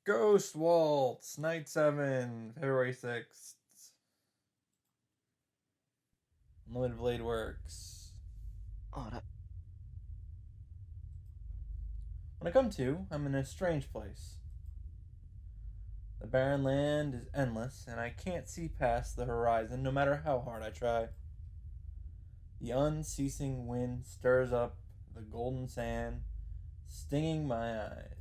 Ghost Waltz, Night 7, February 6th. Unlimited Blade Works. When I come to, I'm in a strange place. The barren land is endless, and I can't see past the horizon no matter how hard I try. The unceasing wind stirs up the golden sand, stinging my eyes.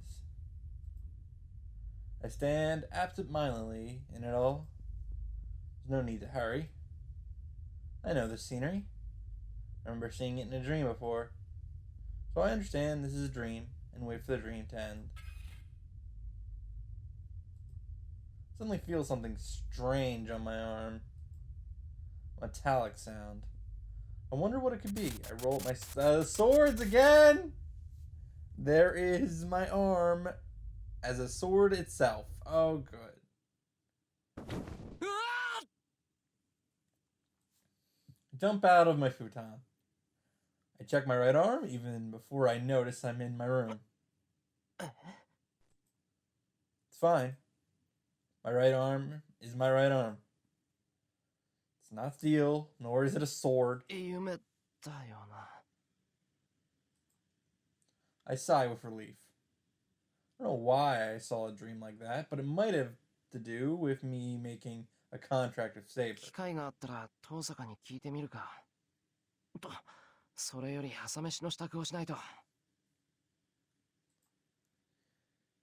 I stand absent-mindedly in it all. There's no need to hurry. I know this scenery. I remember seeing it in a dream before. So I understand this is a dream and wait for the dream to end. I suddenly feel something strange on my arm. A metallic sound. I wonder what it could be. I roll up my swords again! There is my arm as a sword itself. Oh, good. Jump out of my futon. I check my right arm even before I notice I'm in my room. It's fine. My right arm is my right arm. It's not steel, nor is it a sword. I sigh with relief. I don't know why I saw a dream like that, but it might have to do with me making a contract with Saber. It's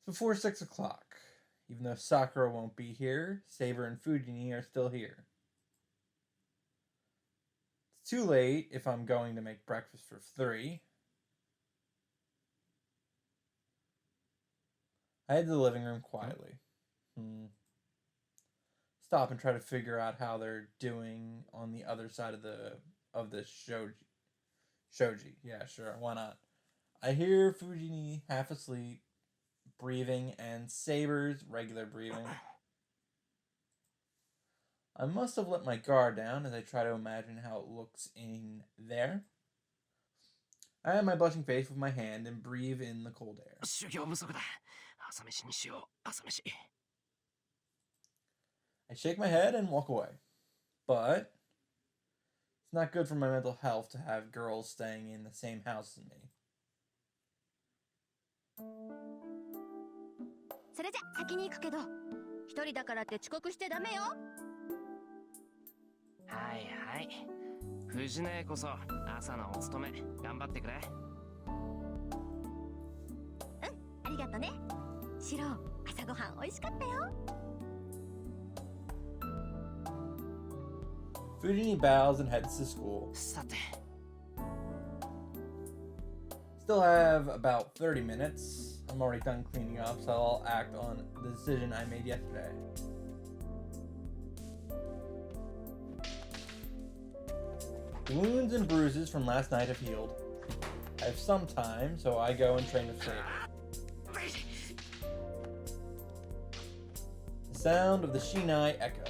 before 6 o'clock. Even though Sakura won't be here, Saber and Fujini are still here. It's too late if I'm going to make breakfast for 3. I head to the living room quietly. Stop and try to figure out how they're doing on the other side of the shoji. Yeah, sure, why not? I hear Fujini half asleep, breathing, and Saber's regular breathing. I must have let my guard down as I try to imagine how it looks in there. I have my blushing face with my hand and breathe in the cold air. I shake my head and walk away. But it's not good for my mental health to have girls staying in the same house as me. それじゃ先に行くけど、一人だからって遅刻してダメよ。はいはい。藤音こそ朝のお勤め頑張ってくれ。ありがとね。シロ、朝ごはん美味しかったよ。Fujini bows and heads to school. さて。 Still have about 30 minutes. I'm already done cleaning up, so I'll act on the decision I made yesterday. The wounds and bruises from last night have healed. I have some time, so I go and train with Saber. The sound of the Shinai echo.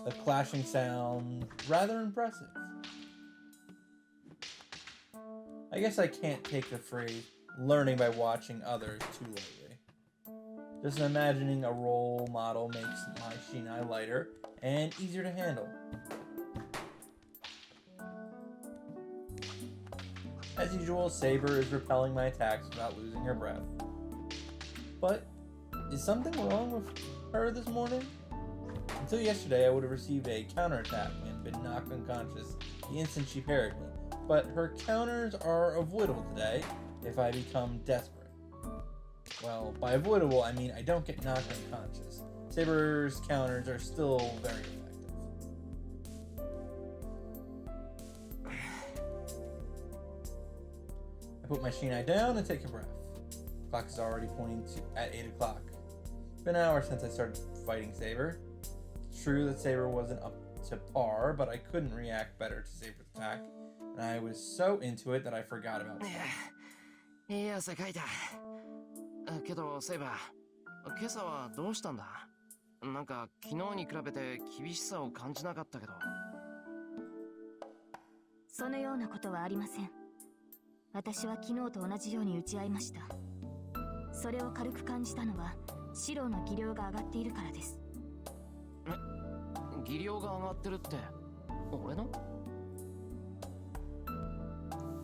The clashing sound, rather impressive. I guess I can't take the phrase learning by watching others too lightly. Just imagining a role model makes my Shinai lighter and easier to handle. As usual, Saber is repelling my attacks without losing her breath. But is something wrong with her this morning? Until yesterday, I would have received a counterattack and been knocked unconscious the instant she parried me. But her counters are avoidable today if I become desperate. Well, by avoidable, I mean I don't get knocked unconscious. Saber's counters are still very effective. I put my Shinai down and take a breath. The clock is already pointing at 8 o'clock. It's been an hour since I started fighting Saber. It's true that Saber wasn't up to par, but I couldn't react better to Saber's attack. And I was so into it that I forgot about it. いい汗かいた。けどセイバー、今朝はどうしたんだ？なんか昨日に比べて厳しさを感じなかったけど。そのようなことはありません。私は昨日と同じように打ち合いました。それを軽く感じたのはシローの技量が上がっているからです。技量が上がってるって俺の？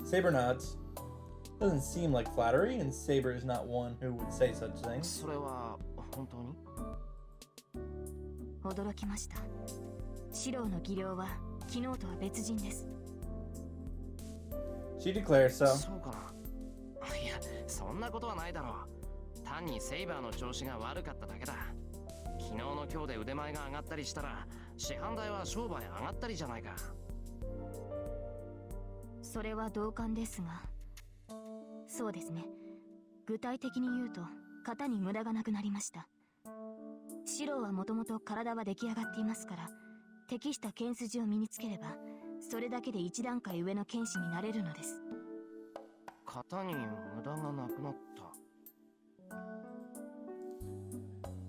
Saber nods. Doesn't seem like flattery, and Saber is not one who would say such things. それは本当に？驚きました。シローの技量は昨日とは別人です。She declares so. そうかな。いや、そんなことはないだろう。単にセイバーの調子が悪かっただけだ。昨日の今日で腕前が上がったりしたら市販代は商売上がったりじゃないか。それは同感ですが、そうですね。具体的に言うと型に無駄がなくなりました。シローはもともと体は出来上がっていますから、適した剣筋を身につければそれだけで一段階上の剣士になれるのです。型に無駄がなくなった。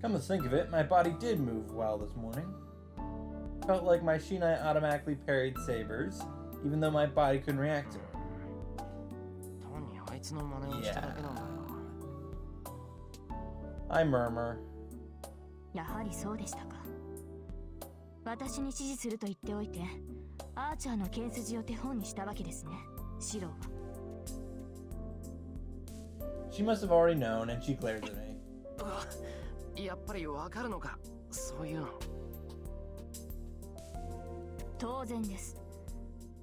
Come to think of it, my body did move well this morning. Felt like my shinai automatically parried sabers, even though my body couldn't react to it. 単にあいつの真似をしただけなんだよ。I murmur. やはりそうでしたか。私に指示すると言っておいて、アーチャーの剣筋を手本にしたわけですね、シローは。She must have already known, and she glares at me. やっぱりわかるのか、そういうの。当然です。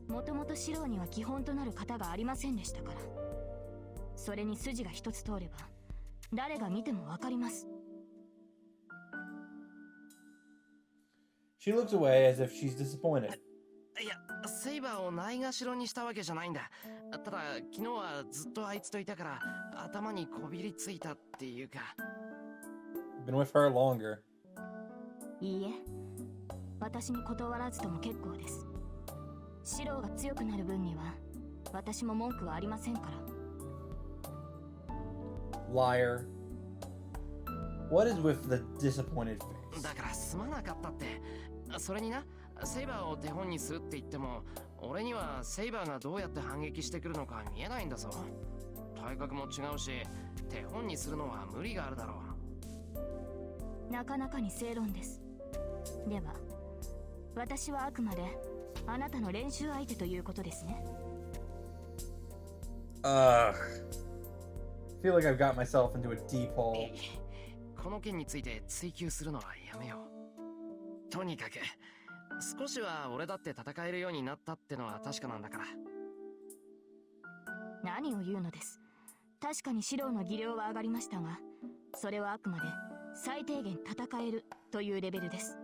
もともとシローには基本となる型がありませんでしたから。それに筋が一つ通れば誰が見てもわかります。She looks away as if she's disappointed. いや、セイバーをないがしろにしたわけじゃないんだ。ただ昨日はずっとあいつといたから頭にこびりついたっていうか。Been with her longer. いいえ、私に断らずとも結構です。シローが強くなる分には私も文句はありませんから。Liar. What is with the disappointed face? だからすまなかったって。それにな、セイバーを手本にするって言っても俺にはセイバーがどうやって反撃してくるのか見えないんだぞ。体格も違うし手本にするのは無理があるだろう。なかなかに正論です。では私はあくまであなたの練習相手ということですね。Feel like I've got myself into a deep hole. この件について追求するのはやめよう。とにかく少しは俺だって戦えるようになったってのは確かなんだから。何を言うのです。確かにシローの技量は上がりましたが、それはあくまで最低限戦えるというレベルです。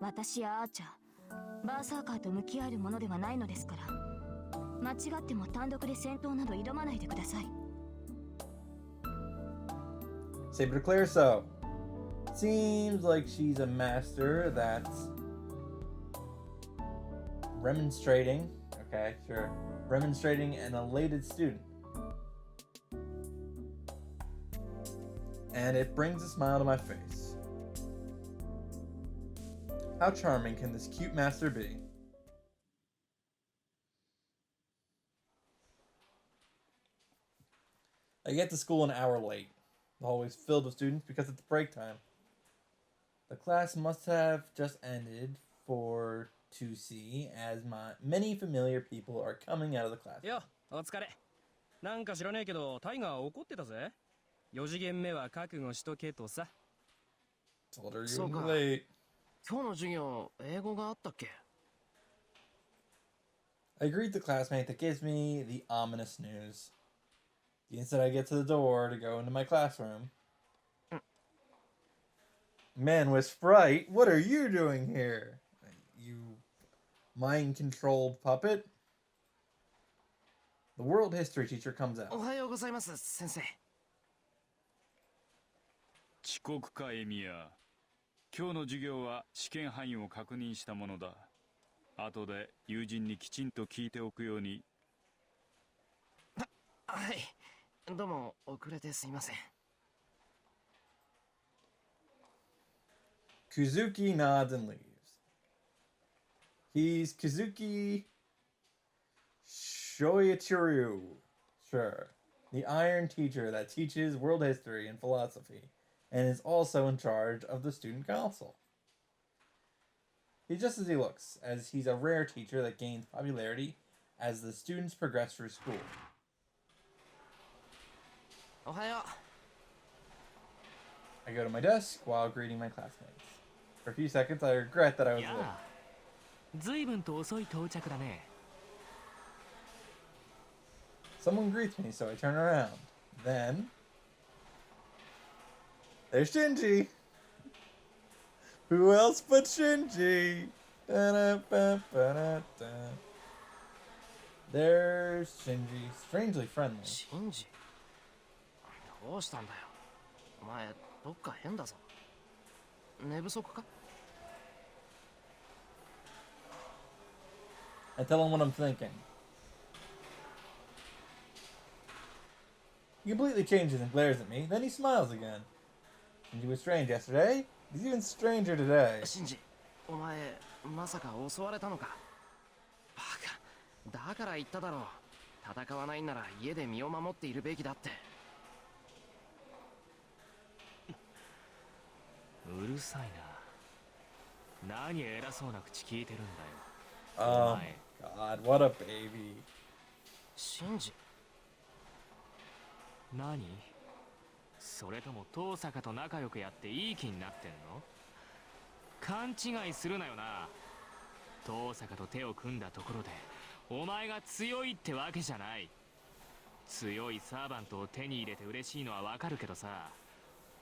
私やアーチャー、バーサーカーと向き合えるものではないのですから、間違っても単独で戦闘など挑まないでください。Saber declares so. Seems like she's a master that's remonstrating. Okay, sure. Remonstrating an elated student. And it brings a smile to my face. How charming can this cute master be? I get to school an hour late. The hallway's filled with students because it's break time. The class must have just ended for 2C as many familiar people are coming out of the class. よ、お疲れ。なんか知らねえけど、タイガー怒ってたぜ。4次元目は覚悟しとけとさ。Told her you そうか。 were late. 今日の授業英語があったっけ？ I greet the classmate that gives me the ominous news. The instant I get to the door to go into my classroom. Man with Sprite, what are you doing here? You mind-controlled puppet? The world history teacher comes out. おはようございます、先生。遅刻かエミヤ。今日の授業は試験範囲を確認したものだ。後で友人にきちんと聞いておくように。はい。どうも遅れてすいません。Kuzuki nods and leaves. He's Kuzuki Shoichiryu. Sure. the iron teacher that teaches world history and philosophy, and is also in charge of the student council. He's just as he looks, as he's a rare teacher that gains popularity as the students progress through school. Ohayo. I go to my desk while greeting my classmates. For a few seconds, I regret that I was late. 随分と遅い到着だね。 Someone greets me, so I turn around. Then, there's Shinji. Who else but Shinji? Da-da-ba-ba-da-da. There's Shinji, strangely friendly. シンジ。どうしたんだよ。お前、どっか変だぞ。寝不足か？ I tell him what I'm thinking. He completely changes and glares at me, then he smiles again. Shinji was strange yesterday. He's even stranger today. シンジ、お前、まさか襲われたのか？バカ。だから言っただろう。戦わないなら家で身を守っているべきだって。うるさいな。何偉そうな口聞いてるんだよ。 Oh my god, what a baby. シンジ。何？それとも遠坂と仲良くやっていい気になってんの？勘違いするなよな。遠坂と手を組んだところでお前が強いってわけじゃない。強いサーバントを手に入れて嬉しいのはわかるけどさ、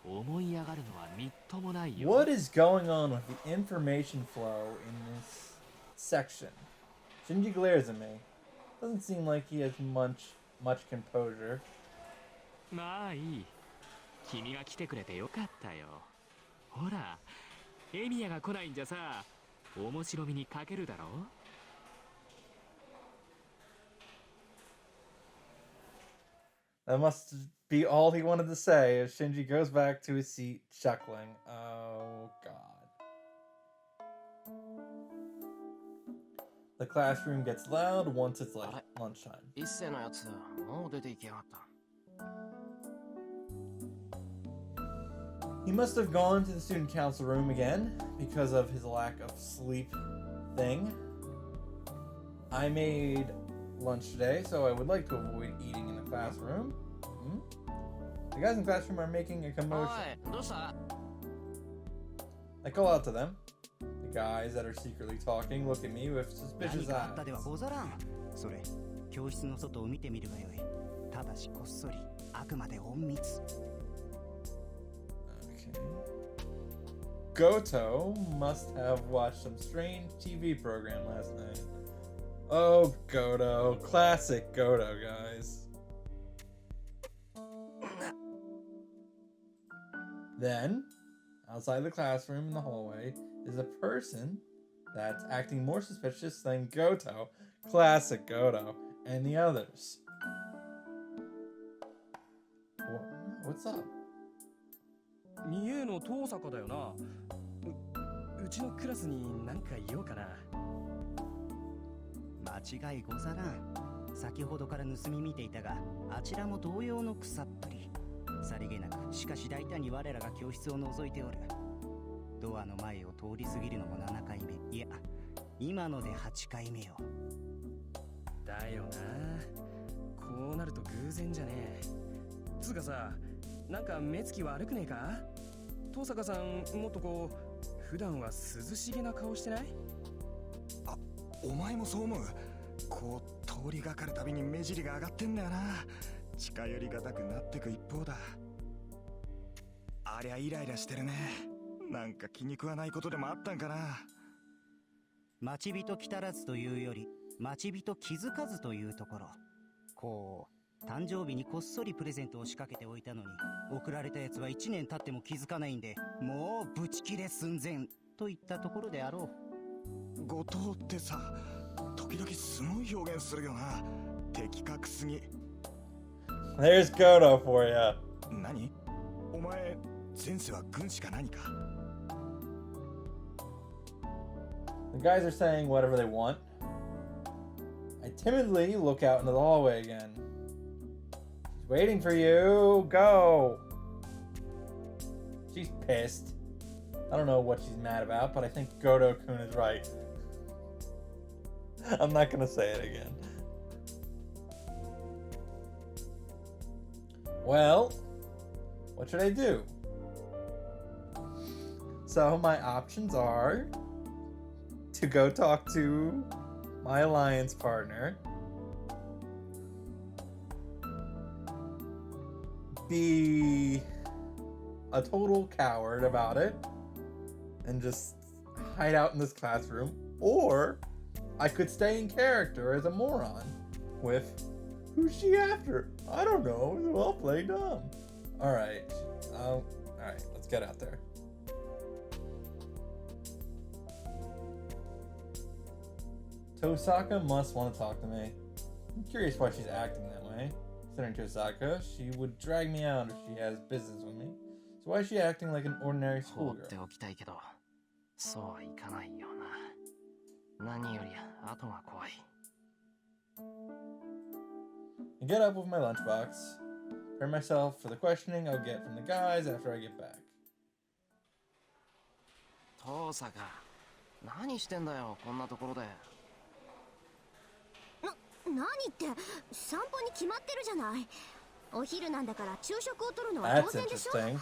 思い上がるのはみっともないよ。 What is going on with the information flow in this section? Shinji glares at me. Doesn't seem like he has much composure. まあいい。君が来てくれてよかったよ。ほら、エミヤが来ないんじゃさ、面白みに欠けるだろ。 That must be all he wanted to say as Shinji goes back to his seat, chuckling. Oh, God. The classroom gets loud once it's lunchtime. 一世のやつ、もう出て行きやがった。 He must have gone to the student council room again because of his lack of sleep thing. I made lunch today, so I would like to avoid eating in the classroom. The guys in the classroom are making a お commotion. い、どうした？ I call out to them. The guys that are secretly talking look at me with suspicious 何かあったでは eyes. ござらん。それ、教室の外を見てみるがよい。ただしこっそり、あくまで隠密。Okay. Gotou must have watched some strange TV program last night. Oh, Gotou. Classic Gotou, guys. Then, outside the classroom in the hallway, is a person that's acting more suspicious than Gotou, classic Gotou, and the others. What's up? 三重の遠坂だよな。うちのクラスに何か言おうかな。間違いござらん。先ほどから盗み見ていたが、あちらも同様の腐っぷり。さりげなく、しかし大胆に我らが教室を覗いておる。ドアの前を通り過ぎるのも7回目。いや、今ので8回目よ。だよな。こうなると偶然じゃねえ。つうかさ、なんか目つき悪くねえか？遠坂さん、もっとこう、普段は涼しげな顔してない？あ、お前もそう思う？こう通りがかるたびに目尻が上がってんだよな。近寄りがたくなってく一方だ。ありゃイライラしてるね。なんか気に食わないことでもあったんかな。待ち人来たらずというより、待ち人気づかずというところ。こう、誕生日にこっそりプレゼントを仕掛けておいたのに、送られたやつは1年経っても気づかないんで、もうブチ切れ寸前といったところであろう。後藤ってさ、時々すごい表現するよな。的確すぎ。There's Gotou for ya. 何？お前、前世は軍師か何か？ The guys are saying whatever they want. I timidly look out into the hallway again. She's waiting for you. Go. She's pissed. I don't know what she's mad about, but I think Gotou-kun is right. I'm not gonna say it again. Well, what should I do? So my options are to go talk to my alliance partner, be a total coward about it, and just hide out in this classroom, or I could stay in character as a moron with, who's she after? I don't know, I'll play dumb. Alright, let's get out there. Tosaka must want to talk to me. I'm curious why she's acting that way. Considering Tosaka, she would drag me out if she has business with me. So why is she acting like an ordinary 放っ schoolgirl? ておきたいけど、そうはいかないよな。何より後が怖い。I get up with my lunchbox, prepare myself for the questioning I'll get from the guys after I get back. 遠坂、何してんだよ、こんなところで。何って散歩に決まってるじゃない。お昼なんだから昼食をとるのは That's 当然でしょ。 interesting.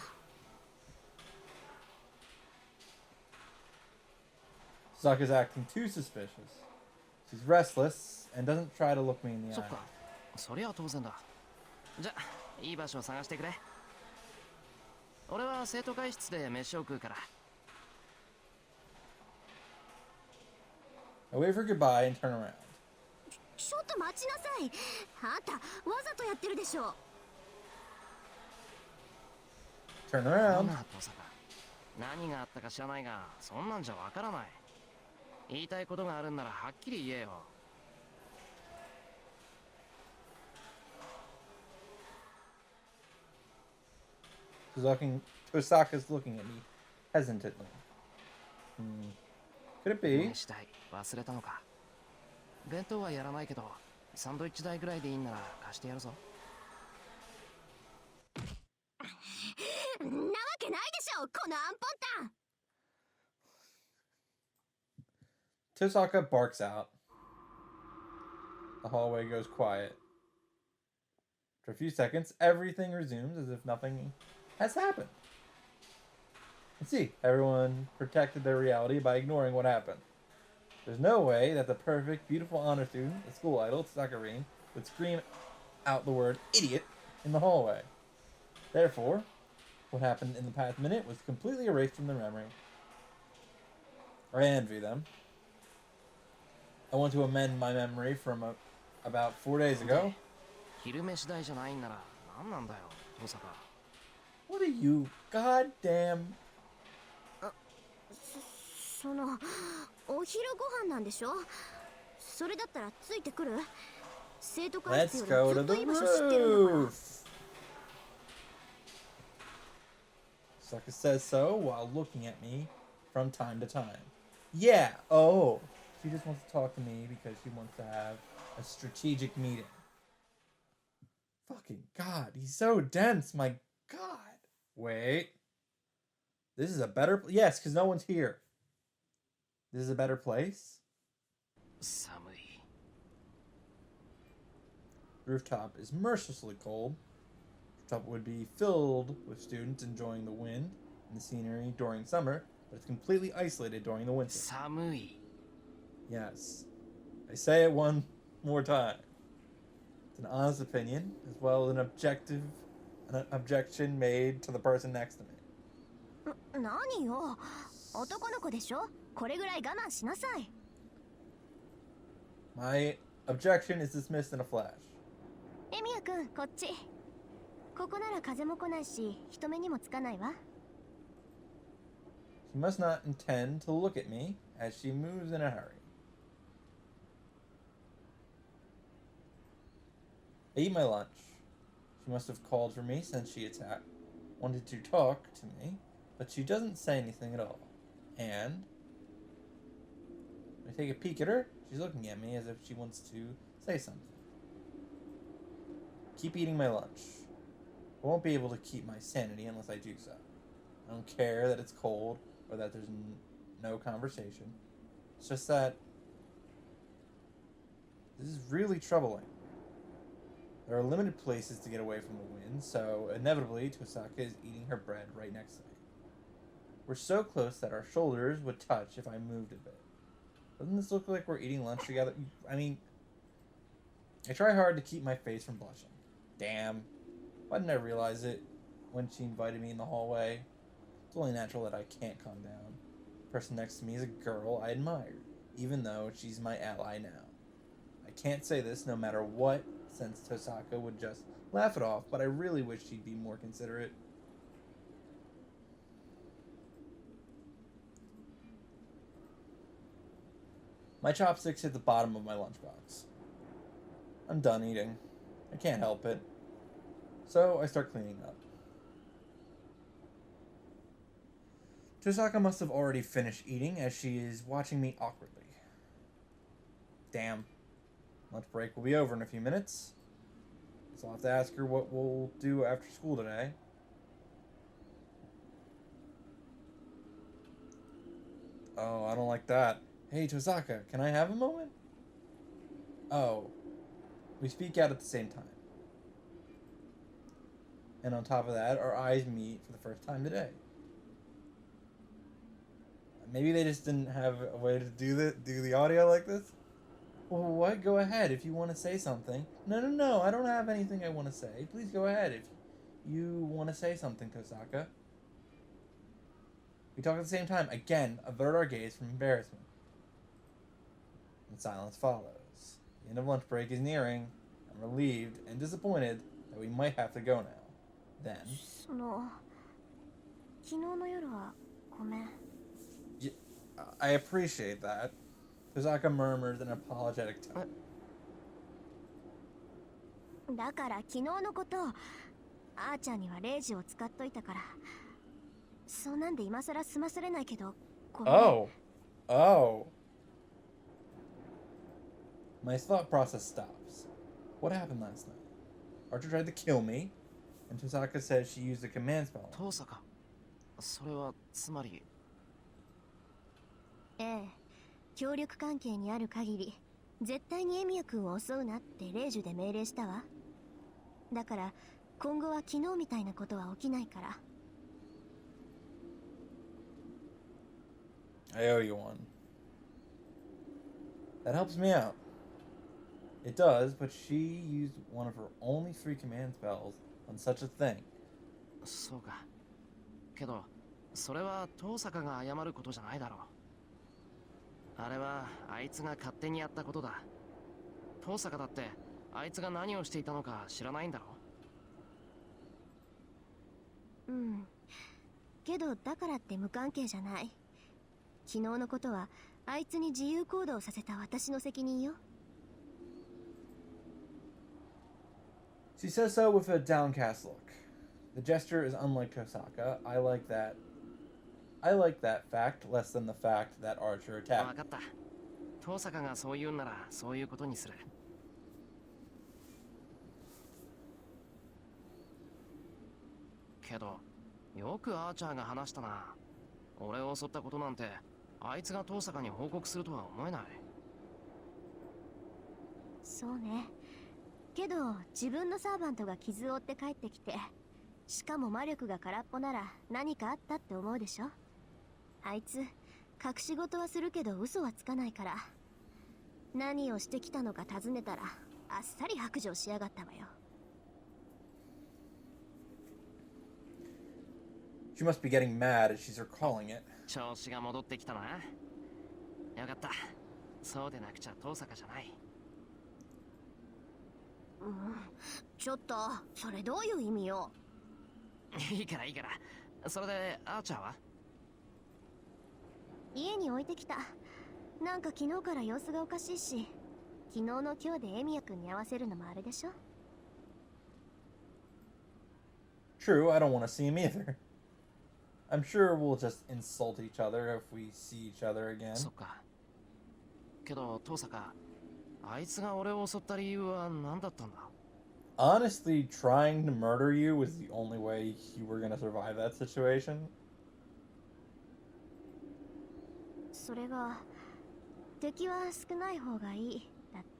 Saka's acting too suspicious. She's restless and doesn't try to look me in the そっ eye. か、そりゃ当然だ。じゃ、いい場所を探してくれ。俺は生徒会室で飯を食うから。I wave her goodbye and turn around. ちょっと待ちなさい。あんたわざとやってるでしょ。 Turn な around. な、遠坂。何があったか知らないが、そんなんじゃわからない。言いたいことがあるんならはっきり言えよ。Tosaka's looking at me hesitantly. Could it be? 飯代忘れたのか。弁当はやらないけど、サンドイッチ代ぐらいでいいんなら貸してやるぞ。なわけないでしょ、このアンポンタン。 Tosaka barks out. The hallway goes quiet. For a few seconds, everything resumes as if nothing has happened. And see, everyone protected their reality by ignoring what happened. There's no way that the perfect, beautiful honor student, the school idol, Sakurine, would scream out the word idiot in the hallway. Therefore, what happened in the past minute was completely erased from their memory. I envy them. I want to amend my memory from about 4 days ago. 昼飯代じゃないんなら何なんだよ、遠坂。 What are you, goddamn... そのお昼ご飯なんでしょ。それだったらついてくる。生徒会室 Let's より go ず to っと the いい場所知ってるんだから。 roof. Saka says so while looking at me from time to time. Yeah, oh, she just wants to talk to me because she wants to have a strategic meeting. Fucking God, he's so dense, my God. Wait. This is a better... Yes, because no one's here. This is a better place? 寒い。 Rooftop is mercilessly cold. Rooftop would be filled with students enjoying the wind and the scenery during summer, but it's completely isolated during the winter. 寒い。 Yes. I say it one more time. It's an honest opinion, as well as an objection made to the person next to me. 何よ、男の子でしょ。これぐらい我慢しなさい。 My objection is dismissed in a flash. エミヤ君、こっち。ここなら風も来ないし、人目にもつかないわ。 She must not intend to look at me as she moves in a hurry. I eat my lunch. She must have called for me since she wanted to talk to me, but she doesn't say anything at all. And when I take a peek at her, she's looking at me as if she wants to say something. Keep eating my lunch. I won't be able to keep my sanity unless I do so. I don't care that it's cold or that there's no conversation. It's just that this is really troubling. There are limited places to get away from the wind, so inevitably Tosaka is eating her bread right next to me. We're so close that our shoulders would touch if I moved a bit. Doesn't this look like we're eating lunch together? I mean, I try hard to keep my face from blushing. Damn. Why didn't I realize it when she invited me in the hallway? It's only natural that I can't calm down. The person next to me is a girl I admire, even though she's my ally now. I can't say this no matter what, since Tosaka would just laugh it off, but I really wish she'd be more considerate. My chopsticks hit the bottom of my lunchbox. I'm done eating. I can't help it. So I start cleaning up. Tosaka must have already finished eating as she is watching me awkwardly. Damn. Lunch break will be over in a few minutes. So I'll have to ask her what we'll do after school today. Oh, I don't like that. Hey, Tosaka, can I have a moment? Oh. We speak out at the same time. And on top of that, our eyes meet for the first time today. Maybe they just didn't have a way to do the audio like this? Well, what? Go ahead if you want to say something. No, I don't have anything I want to say. Please go ahead if you want to say something, Tosaka. We talk at the same time. Again, avert our gaze from embarrassment. And silence follows. The end of lunch break is nearing. I'm relieved and disappointed that we might have to go now. Then... I appreciate that. Tosaka murmurs in an apologetic tone. だから昨日のこと、あーちゃんには0時を使っといたから。そうなんで今さら済まされないけど、ごめん。Oh. My thought process stops. What happened last night? Archer tried to kill me, and Tosaka says she used a command spell. 遠坂。それはつまり。ええ、協力関係にある限り、絶対にエミヤ君を襲うなってレイジュで命令したわ。だから今後は昨日みたいなことは起きないから。I owe you one. That helps me out. It does, but she used one of her only 3 command spells on such a thing. そうか。けど、それは遠坂が謝ることじゃないだろう。あれはあいつが勝手にやったことだ。遠坂だってあいつが何をしていたのか知らないんだろう。うん。けどだからって無関係じゃない。昨日のことはあいつに自由行動させた私の責任よ。She says so with a downcast look. The gesture is unlike Tosaka. I like that fact less than the fact that Archer う。 attacked. 分かった。遠坂がそう言うんならそういうことにする。けど、よくアーチャーが話したな。俺を襲ったことなんて、あいつが遠坂に報告するとは思えない。そうね。けど自分のサーバントが傷を負って帰ってきて、しかも魔力が空っぽなら何かあったって思うでしょ。あいつ隠し事はするけど嘘はつかないから。何をしてきたのか尋ねたらあっさり白状しやがったわよ。She must be getting mad as she's recalling it. 調子が戻ってきたな。よかった。そうでなくちゃ遠坂じゃない。うん、ちょっとそれどういう意味よ。いいから。それでアーチャーは家に置いてきた。なんか昨日から様子がおかしいし、昨日の今日でエミヤ君に合わせるのもあれでしょ。True, I don't want to see him either. I'm sure we'll just insult each other if we see each other again. そっか。けど遠坂、あいつが俺を襲った理由は何だったんだ。honestly, trying to murder you was the only way you were gonna survive that situation. それが敵は少ない方がいいだって。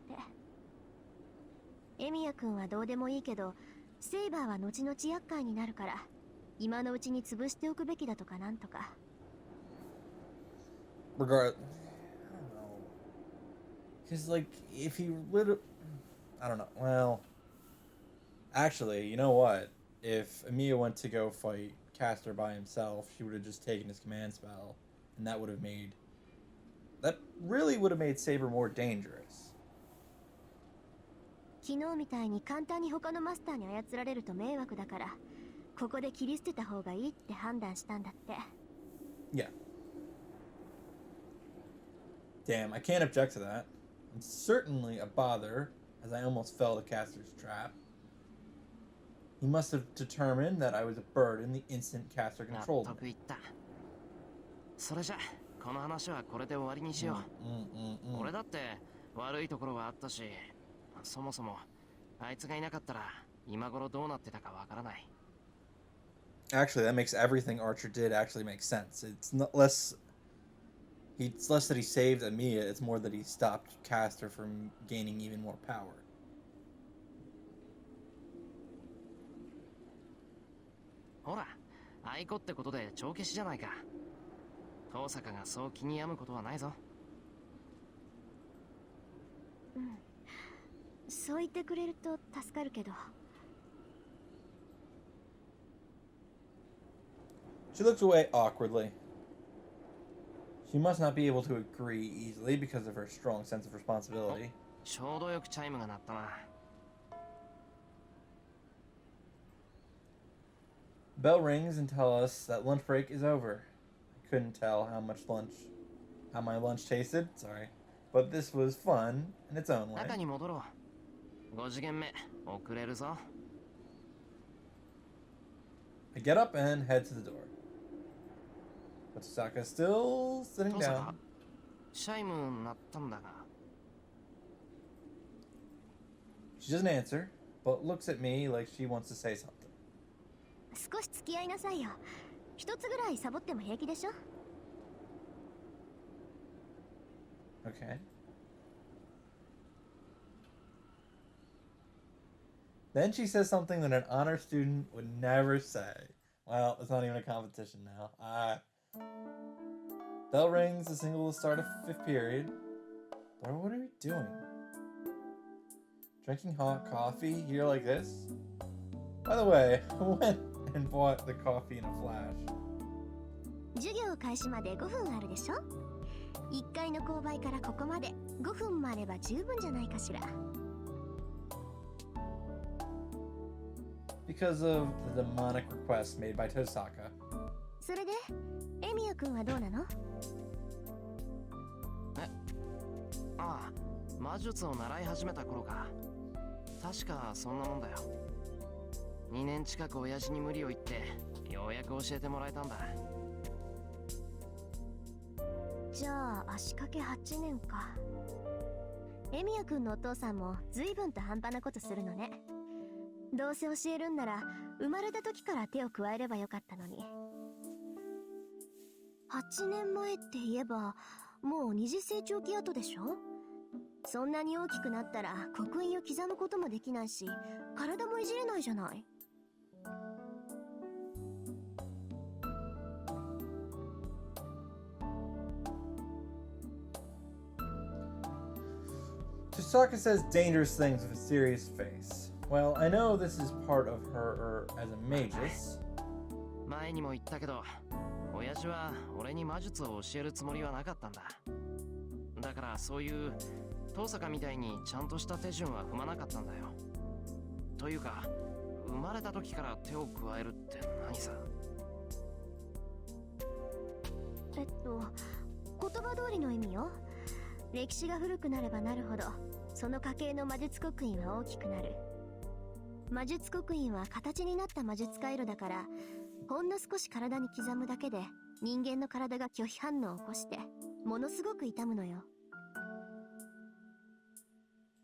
エミヤ君はどうでもいいけど、セイバーは後々厄介になるから今のうちに潰しておくべきだとかなんとか。 Regard, I don't know, because like if he lit, I don't know. Well, actually, you know what? If Emiya went to go fight Castor by himself, she would have just taken his command spell, and that really would have made Saber more dangerous. 昨日みたいに簡単に他のマスターに操られると迷惑だから、ここで切り捨てた方がいいって判断したんだって。 Yeah. Damn, I can't object to that. It's certainly a bother, as I almost fell to Castor's trap. He must have determined that I was a burden the instant Castor 納 controlled 得 me. いった。それじゃこの話はこれで終わりにしよう。俺だって悪いところはあったし、そもそもあいつがいなかったら今頃どうなってたかわからない。 Actually, that makes everything Archer did actually make sense. It's less that he saved Emiya, it's more that he stopped Castor from gaining even more power. ほら、愛子ってことで帳消しじゃないか。遠坂がそう気に病むことはないぞ。うん、そう言ってくれると助かるけど。 She looks away awkwardly. She must not be able to agree easily because of her strong sense of responsibility. ちょうどよくチャイムが鳴ったな。 Bell rings and tells us that lunch break is over. I couldn't tell how my lunch tasted, sorry. But this was fun in its own way. 中に戻ろう。5次元目、遅れるぞ。 I get up and head to the door. But Saka's still sitting 遠坂 down. チャイム鳴ったんだが。 She doesn't answer, but looks at me like she wants to say something. 少し付き合いなさいよ。一つぐらいサボっても平気でしょ。 Okay. Then she says something that an honor student would never say. Well, it's not even a competition now. Bell rings to signal the start of 5th period. But what are we doing? Drinking hot coffee here like this? By the way, I went and bought the coffee in a flash. 授業開始まで5分あるでしょ。1階の購買からここまで5分もあれば十分じゃないかしら。 Because of the demonic request made by Tosaka. それでエミヤ君はどうなの？ああ、魔術を習い始めた頃か。確かそんなもんだよ。2年近く親父に無理を言ってようやく教えてもらえたんだ。じゃあ足掛け8年か。エミヤ君のお父さんも随分と半端なことするのね。どうせ教えるんなら生まれた時から手を加えればよかったのに。8年前って言えばもう二次成長期後でしょ。そんなに大きくなったら刻印を刻むこともできないし、体もいじれないじゃない。 Tosaka says dangerous things with a serious face. Well, I know this is part of her as a magus. 前にも言ったけど、親父は俺に魔術を教えるつもりはなかったんだ。だからそういう遠坂みたいにちゃんとした手順は踏まなかったんだよ。というか、生まれた時から手を加えるって何さ。言葉通りの意味よ。歴史が古くなればなるほど、その家系の魔術刻印は大きくなる。魔術刻印は形になった魔術回路だから、ほんの少し体に刻むだけで人間の体が拒否反応を起こしてものすごく痛むのよ。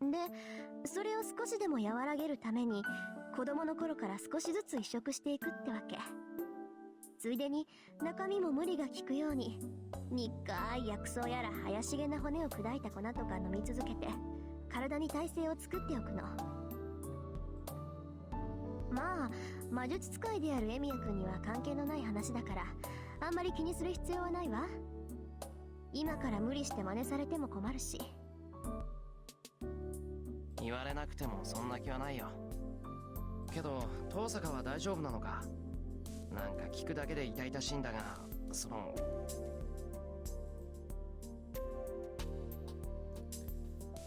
で、それを少しでも和らげるために子供の頃から少しずつ移植していくってわけ。ついでに中身も無理が効くように苦い薬草やら怪しげな骨を砕いた粉とか飲み続けて体に耐性を作っておくの。まあ魔術使いであるエミヤ君には関係のない話だからあんまり気にする必要はないわ。今から無理して真似されても困るし。言われなくてもそんな気はないよ。けど遠坂は大丈夫なのか。なんか聞くだけで痛々しいんだが、その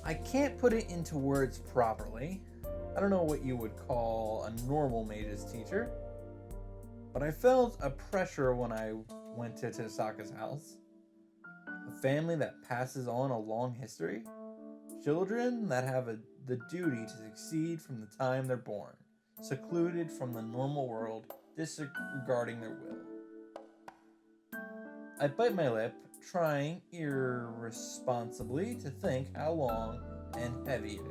I can't put it into words properly. I don't know what you would call a normal mage's teacher, but I felt a pressure when I went to Tosaka's house. A family that passes on a long history. Children that have the duty to succeed from the time they're born, secluded from the normal world, disregarding their will. I bite my lip, trying irresponsibly to think how long and heavy it is.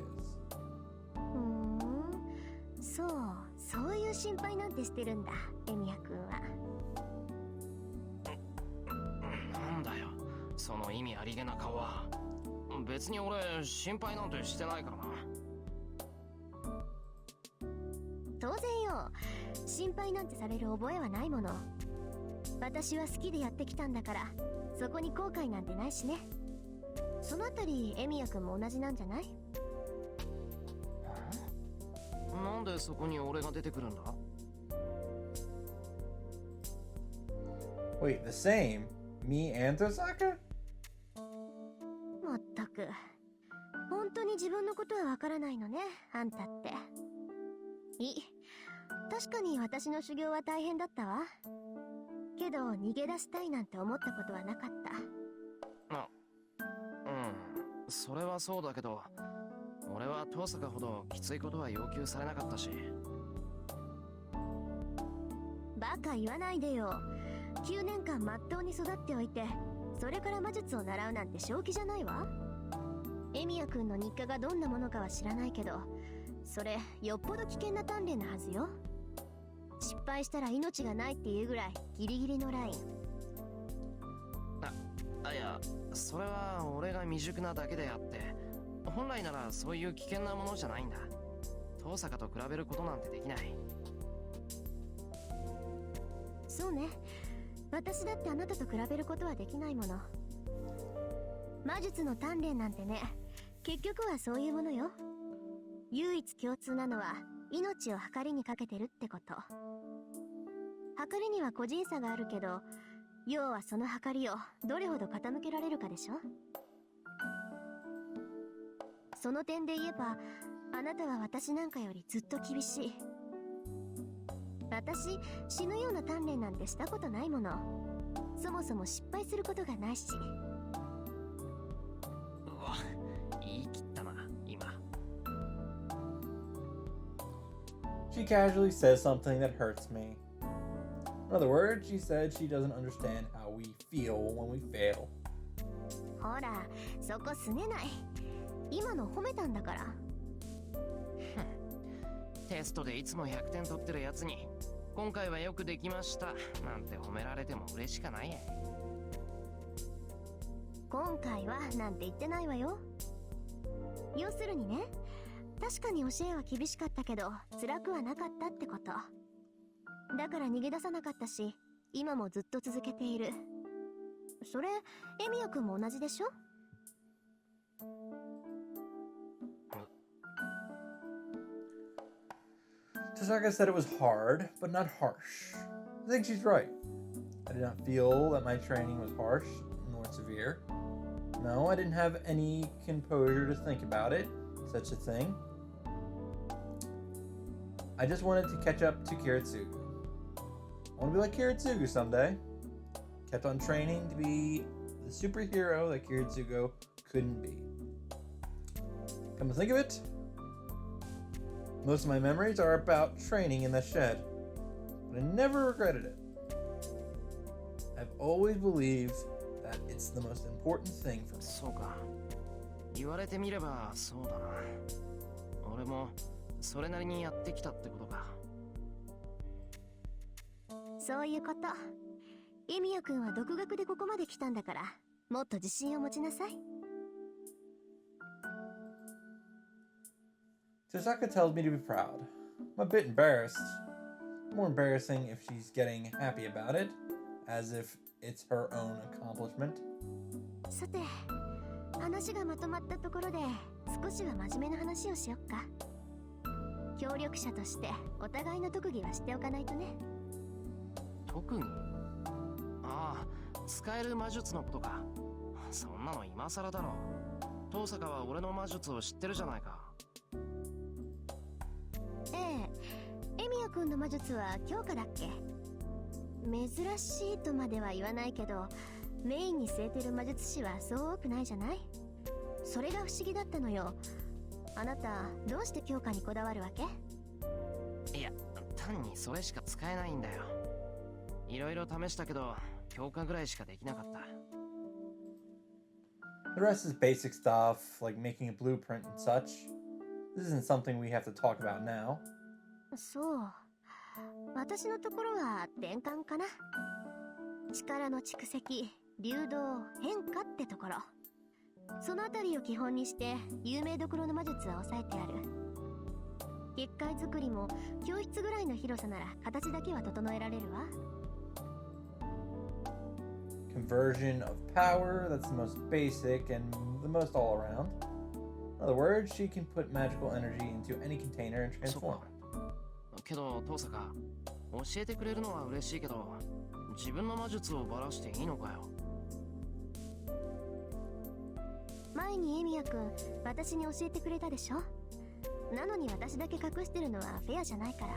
そういう心配なんてしてるんだ、エミヤ君は。なんだよその意味ありげな顔は。別に俺心配なんてしてないからな。当然よ、心配なんてされる覚えはないもの。私は好きでやってきたんだからそこに後悔なんてないしね。そのあたりエミヤ君も同じなんじゃない？なんでそこに俺が出てくるんだ？ Wait, the same? Me and Tosaka? まったく本当に自分のことはわからないのね、あんたって。確かに私の修行は大変だったわ。けど逃げ出したいなんて思ったことはなかった。それはそうだけど俺は遠坂ほどきついことは要求されなかったし。バカ言わないでよ。9年間まっとうに育っておいてそれから魔術を習うなんて正気じゃないわ。エミヤ君の日課がどんなものかは知らないけどそれよっぽど危険な鍛錬のはずよ。失敗したら命がないっていうぐらいギリギリのライン。いやそれは俺が未熟なだけであって本来ならそういう危険なものじゃないんだ。遠坂と比べることなんてできない。そうね、私だってあなたと比べることはできないもの。魔術の鍛錬なんてね、結局はそういうものよ。唯一共通なのは命を計りにかけてるってこと。計りには個人差があるけど要はその計りをどれほど傾けられるかでしょ。その点で言えばあなたは私なんかよりずっと厳しい。私死ぬような鍛錬なんてしたことないもの。そもそも失敗することがないし。うわ言い切ったな今。She casually says something that hurts me. In other words, she said she doesn't understand how we feel when we fail. ほら、そこすねない。今の褒めたんだから。テストでいつも100点取ってるやつに今回はよくできましたなんて褒められても嬉しかない。今回はなんて言ってないわよ。要するにね、確かに教えは厳しかったけど辛くはなかったってこと。だから逃げ出さなかったし今もずっと続けている。それエミヤ君も同じでしょ。Tosaka said it was hard, but not harsh. I think she's right. I did not feel that my training was harsh nor severe. No, I didn't have any composure to think about it, such a thing. I just wanted to catch up to Kiritsugu. I want to be like Kiritsugu someday. Kept on training to be the superhero that Kiritsugu couldn't be. Come to think of it, most of my memories are about training in the shed, but I never regretted it. I've always believed that it's the most important thing for me. そうか。言われてみればそうだな。俺もそれなりにやってきたってことか。そういうこと。エミヤ君は独学でここまで来たんだから、もっと自信を持ちなさい。Tosaka tells me to be proud. I'm a bit embarrassed. More embarrassing if she's getting happy about it, as if it's her own accomplishment. さて、話がまとまったところで少しは真面目な話をしよっか。協力者としてお互いの特技は知っておかないとね。特技？ああ、使える魔術のことか。そんなの今更だろ。遠坂は俺の魔術を知ってるじゃないか。ええ、エミヤ君の魔術は強化だっけ？珍しいとまでは言わないけど、メインに据えてる魔術師はそう多くないじゃない？それが不思議だったのよ。あなた、どうして強化にこだわるわけ？いや、単にそれしか使えないんだよ。いろいろ試したけど、強化ぐらいしかできなかった。The rest is basic stuff, like making a blueprint and such. This isn't something we have to talk about now. そう。私のところは転換かな。力の蓄積、流動、変化ってところ。そのあたりを基本にして有名どころの魔術は抑えてある。結界作りも教室ぐらいの広さなら形だけは整えられるわ。Conversion of power, that's the most basic and the most all around. In other words, she can put magical energy into any container and そ transform っか it. けど遠坂、教えてくれるのは嬉しいけど、自分の魔術をばらしていいのかよ。前にエミヤ君、私に教えてくれたでしょ。なのに私だけ隠してるのはフェアじゃないから。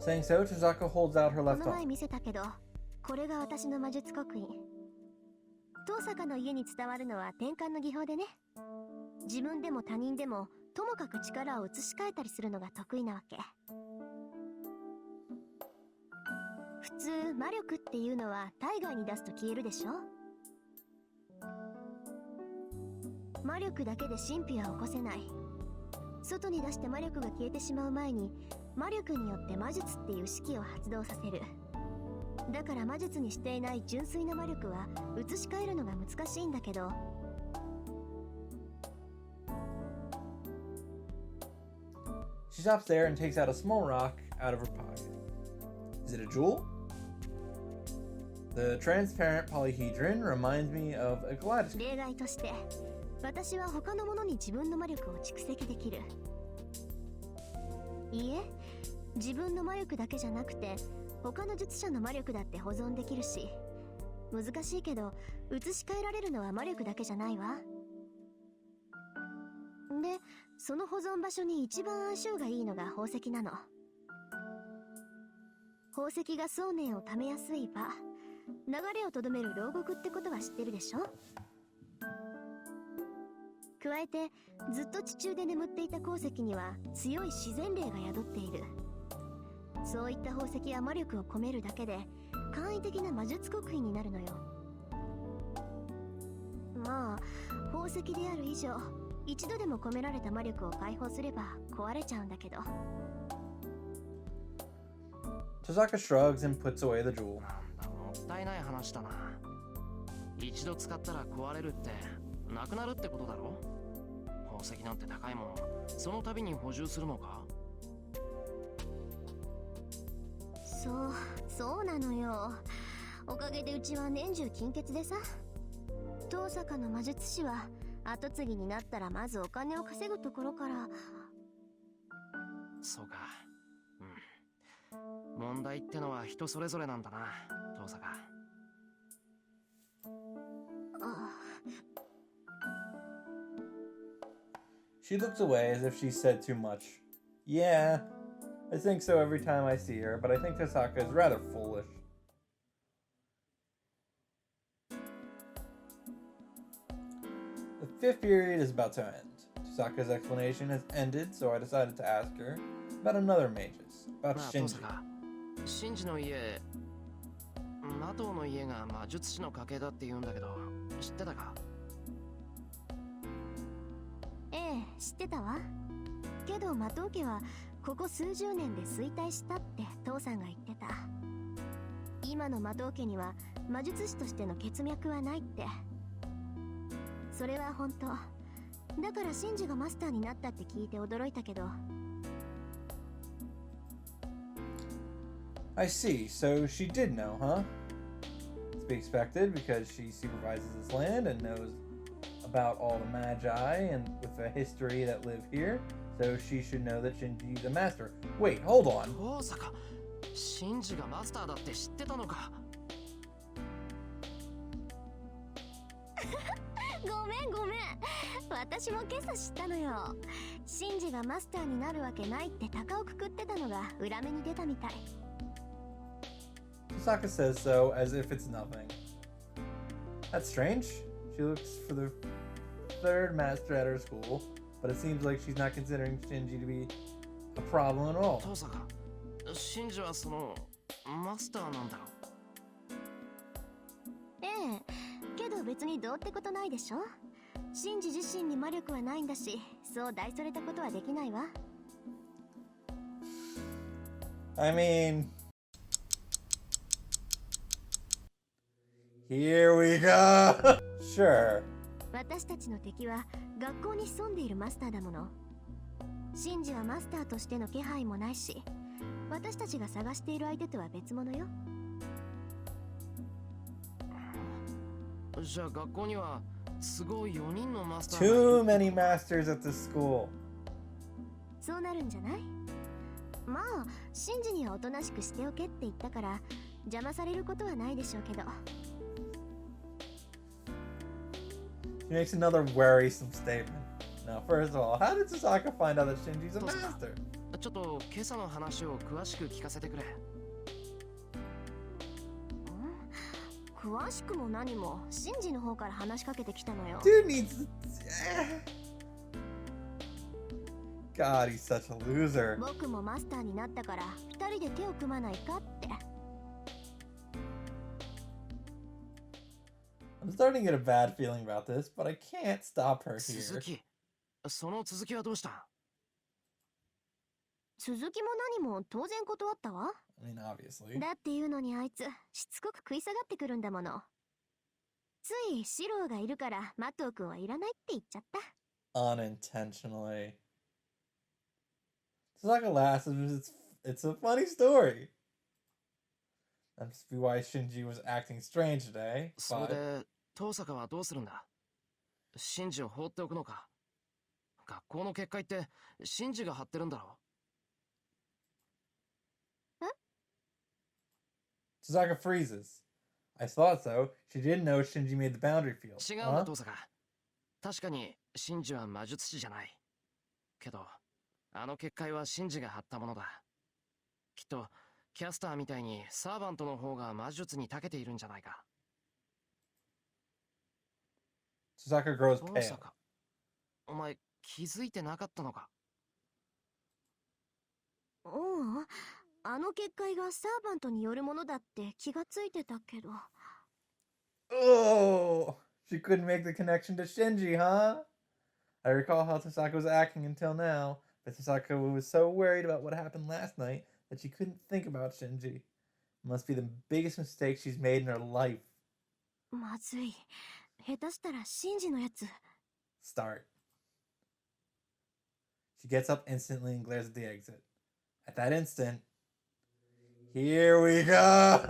Saying so, Tozaka holds out her こ left の前 arm. 見せたけど、これが私の魔術刻印。遠坂の家に伝わるのは転換の技法でね。自分でも他人でもともかく力を移し替えたりするのが得意なわけ。普通魔力っていうのは体外に出すと消えるでしょ。魔力だけで神秘は起こせない。外に出して魔力が消えてしまう前に魔力によって魔術っていう式を発動させる。だから魔術にしていない純粋な魔力は移し替えるのが難しいんだけど、She stops there and takes out a small rock out of her pocket. Is it a jewel? The transparent polyhedron reminds me of a kaleidoscope. 例外として私は他のものに自分の魔力を蓄積できる。いいえ、自分の魔力だけじゃなくて他の術者の魔力だって保存できるし、難しいけど移し替えられるのは魔力だけじゃないわ。で、その保存場所に一番相性がいいのが宝石なの。宝石が想念をためやすい場、流れをとどめる牢獄ってことは知ってるでしょ。加えてずっと地中で眠っていた鉱石には強い自然霊が宿っている。そういった宝石や魔力を込めるだけで簡易的な魔術刻印になるのよ。まあ宝石である以上、一度でも込められた魔力を解放すれば壊れちゃうんだけど。Tozaka shrugs and puts away the jewel. なんだ、もったいない話だな。一度使ったら壊れるってなくなるってことだろ。宝石なんて高いもの、その度に補充するのか。そうなのよ。おかげでうちは年中金欠でさ。遠坂の魔術師は後継ぎになったらまずお金を稼ぐところから。そうか。うん。問題ってのは人それぞれなんだな、遠坂。She looks away as if she said too much. Yeah, I think so every time I see her, but I think Tosaka is rather foolish. The fifth period is about to end. Tosaka's explanation has ended, so I decided to ask her about another magus, about なあ、遠 Shinji. 坂。シンジの家、マトウの家が魔術師の家系だって言うんだけど、知ってたか？ええ、知ってたわ。けどマトウ家はここ数十年で衰退したって父さんが言ってた。今のマトウ家には魔術師としての血脈はないって。それは本当。だからシンジがマスターになったって聞いて驚いたけど。I see. So she did know, huh? To be expected because she supervises this land and knows about all the magi and with the history that live here. So she should know that Shinji's a master. Wait, hold on. 遠坂、シンジがマスターだって知ってたのか？ごめんごめん。私も今朝知ったのよ。シンジがマスターになるわけないって鷹をくくってたのが裏目に出たみたい。Sasaka says so as if it's nothing. That's strange. She looks for the third master at her school, but it seems like she's not considering Shinji to be a problem at all. 遠坂、シンジはそのマスターなんだろ？ええ、けど別にどうってことないでしょ。シンジ自身に魔力はないんだし、そう大それたことはできないわ。I mean, here we go. Sure. 私たちの敵は学校に潜んでいるマスターだもの。シンジはマスターとしての気配もないし、私たちが探している相手とは別物よ。じゃあ学校にはすごい4人のマスターがいる。 Too many masters at the school. そうなるんじゃない？まあ、シンジにはおとなしくしておけって言ったから邪魔されることはないでしょうけど。She makes another worrisome statement. Now, first of all, how did Sasaka find out that Shinji's a どうぞ。 master? ちょっと今朝の話を詳しく聞かせてくれ。詳しくも何もシンジの方から話しかけてきたのよ。 Dude needs. God, he's such a loser. 僕もマスターになったから二人で手を組まないかって。I'm starting to get a bad feeling about this, but I can't stop her 続 here. き、その続きはどうした？続きも何も当然断ったわ。 I mean, obviously. だっていうのにあいつしつこく食い下がってくるんだもの。ついシローがいるからマトウ君はいらないって言っちゃった。 Unintentionally. Sasaka laughs as it's a funny story. That must be why Shinji was acting strange today. それ But で遠坂はどうするんだ？シンジを放っておくのか？学校の結界ってシンジが張ってるんだろ？ Sasaka freezes. I thought so. She didn't know Shinji made the boundary field. 違うんだ、遠坂。確かにシンジは魔術師じゃない。けど、あの結界はシンジが張ったものだ。きっと、キャスターみたいにサーバントの方が魔術に長けているんじゃないか。 Sasaka grows 遠 pale. 坂、お前気づいてなかったのか？ううん、あの結界がサーバントによるものだって気がついてたけど。 Oh, she couldn't make the connection to Shinji, huh? I recall how Sasaka was acting until now, but Sasaka was so worried about what happened last night that she couldn't think about Shinji. It must be the biggest mistake she's made in her life. まずい。下手したらシンジのやつ。 Start. She gets up instantly and glares at the exit. At that instant, here we go!